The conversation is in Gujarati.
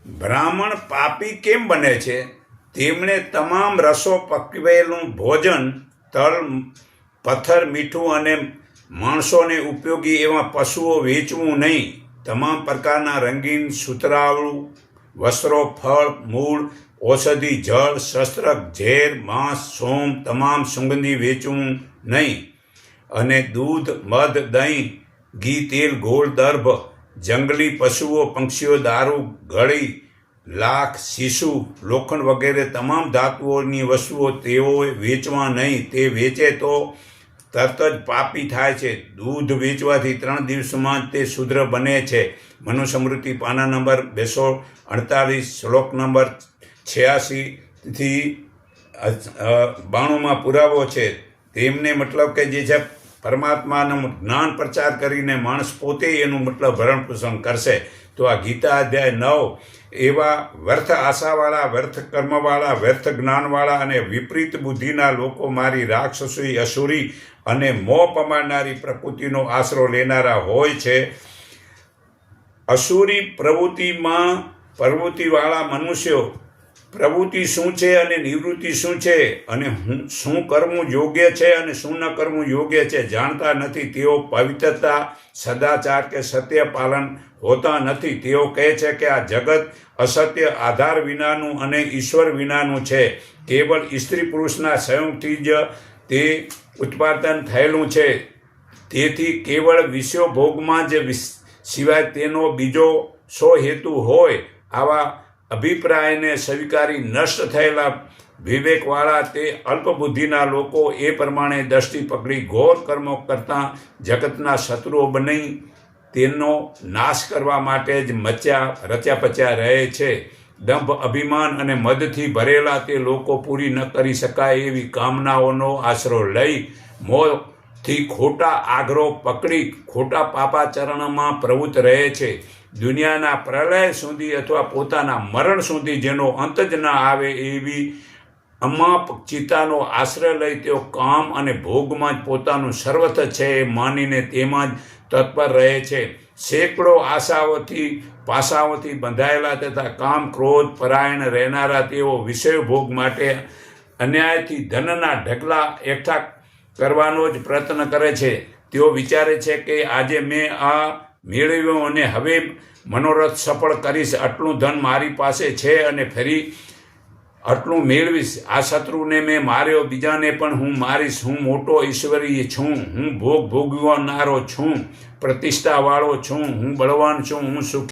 બ્રાહ્મણ પાપી કેમ બને છે? તેમણે તમામ રસો પકવેલું ભોજન, તલ, પથ્થર, મીઠું અને માણસોને ઉપયોગી એવા પશુઓ વેચવું નહીં. તમામ પ્રકારના રંગીન સુતરાઉ વસ્ત્રો, ફળ, મૂળ, ઔષધિ, જળ, શસ્ત્ર, ઝેર, માંસ, સોમ, તમામ સુગંધી વેચવું નહીં. અને દૂધ, મધ, દહીં, ઘી, તેલ, ગોળ, દર્ભ, જંગલી પશુઓ, પંક્ષીઓ, દારૂ, ઘડી, લાખ, શીશુ, લોખંડ વગેરે તમામ ધાતુઓની વસ્તુઓ તેઓએ વેચવા નહીં. તે વેચે તો તરત જ પાપી થાય છે. દૂધ વેચવાથી 3 દિવસમાં જ તે શુદ્ર બને છે. મનુસ્મૃતિ પાના નંબર 248, શ્લોક નંબર 86 થી 92 પુરાવો છે. તેમને મતલબ કે જે છે પરમાત્માનું જ્ઞાન પ્રચાર કરીને માણસ પોતે એનું મતલબ ભરણ પોષણ કરશે. તો આ ગીતા અધ્યાય 9 એવા વ્યર્થ આશાવાળા, વ્યર્થ કર્મવાળા, વ્યર્થ જ્ઞાનવાળા અને વિપરીત બુદ્ધિના લોકો મારી રાક્ષસી, અસુરી અને મોહ પમાડનારી પ્રકૃતિનો આશરો લેનારા હોય છે. અસુરી પ્રવૃત્તિવાળા મનુષ્યો પ્રવૃત્તિ શું છે અને નિવૃત્તિ શું છે અને શું કરવું યોગ્ય છે અને શું ન કરવું યોગ્ય છે જાણતા નથી. તેઓ પવિત્રતા, સદાચાર કે સત્ય પાલન હોતા નથી. તેઓ કહે છે કે આ જગત અસત્ય, આધાર વિનાનું અને ઈશ્વર વિનાનું છે. કેવળ સ્ત્રી પુરુષના સંયોગથી જ તે ઉત્પાદન થયેલું છે. તેથી કેવળ વિષયો ભોગમાં જ સિવાય તેનો બીજો શો હેતુ હોય. આવા અભિપ્રાયને સ્વીકારી નષ્ટ થયેલા વિવેકવાળા તે અલ્પબુદ્ધિના લોકો એ પ્રમાણે દ્રષ્ટિ પકડી ઘોર કર્મો કરતા જગતના શત્રુઓ બની તેનો નાશ કરવા માટે જ રચ્યા પચ્યા રહે છે. દંભ, અભિમાન અને મદથી ભરેલા તે લોકો પૂરી ન કરી શકાય એવી કામનાઓનો આશરો લઈ મોહથી ખોટા આગ્રહ પકડી ખોટા પાપાચરણમાં પ્રવૃત્ત રહે છે. દુનિયાના પ્રલય સુધી અથવા પોતાના મરણ સુધી જેનો અંત જ ના આવે એવી અમાપ ચિત્તાનો આશ્રય લઈ તેઓ કામ અને ભોગમાં જ પોતાનું સર્વથ છે એ માનીને તેમાં જ તત્પર રહે છે. સેંકડો પાસાઓથી બંધાયેલા તથા કામ ક્રોધ પરાયણ રહેનારા તેઓ વિષય ભોગ માટે અન્યાયથી ધનના ઢગલા એકઠા કરવાનો જ પ્રયત્ન કરે છે. તેઓ વિચારે છે કે આજે મેં આ મેળવ્યું અને હવે મનોરથ સફળ કરીશ. આટલું ધન મારી પાસે છે અને ફરી આટલું મેળવીશ. આ શત્રુને મેં માર્યો, બીજાને પણ હું મારીશ. હું મોટો ઈશ્વરીય છું. હું ભોગવનારો છું, પ્રતિષ્ઠાવાળો છું. હું બળવાન છું. હું સુખી